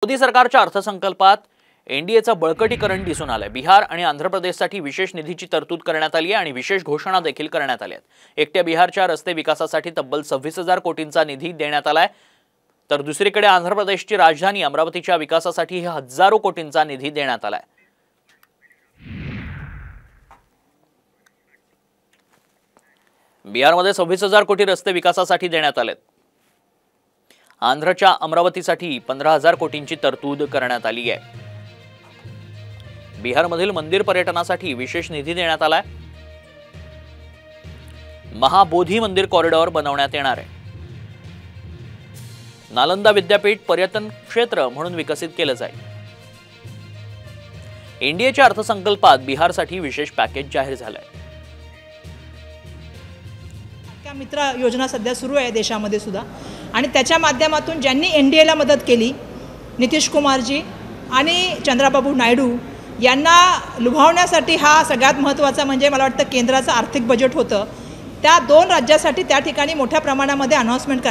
मोदी सरकारच्या अर्थसंकल्पात एनडीएचं बळकटीकरण दिसून आलंय। बिहार आणि आंध्र प्रदेशसाठी विशेष निधीची तरतूद करण्यात आली आहे आणि विशेष घोषणा देखील करण्यात आल्या आहेत। एकट्या बिहारच्या रस्ते विकासासाठी तब्बल 26,000 कोटींचा निधी देण्यात आलाय, तर दुसरीकडे आंध्र प्रदेशची राजधानी अमरावतीच्या विकासासाठी हजारो कोटींचा निधी देण्यात आलाय। बिहारमध्ये 26,000 कोटी रस्ते विकासासाठी देण्यात आलेत। आंध्रच्या अमरावतीसाठी 15,000 कोटींची तरतूद करण्यात आली आहे। बिहारमधील मंदिर पर्यटनासाठी विशेष निधी देण्यात आलाय। महाबोधी मंदिर कॉरिडॉर बनवण्यात येणार आहे। नालंदा विद्यापीठ पर्यटन क्षेत्र म्हणून विकसित केलं जाईल। एनडीएच्या अर्थसंकल्पात बिहारसाठी विशेष पॅकेज जाहीर झालंय। मित्र योजना सध्या सुरू आहे देशामध्ये सुद्धा, आणि त्याच्या माध्यमातून ज्यांनी एनडीएला मदत केली, नितीश कुमारजी आणि चंद्राबाबू नायडू यांना लुभावण्यासाठी हा सगळ्यात महत्त्वाचा म्हणजे मला वाटतं केंद्राचं आर्थिक बजेट होतं। त्या दोन राज्यासाठी त्या ठिकाणी मोठ्या प्रमाणामध्ये अनाउन्समेंट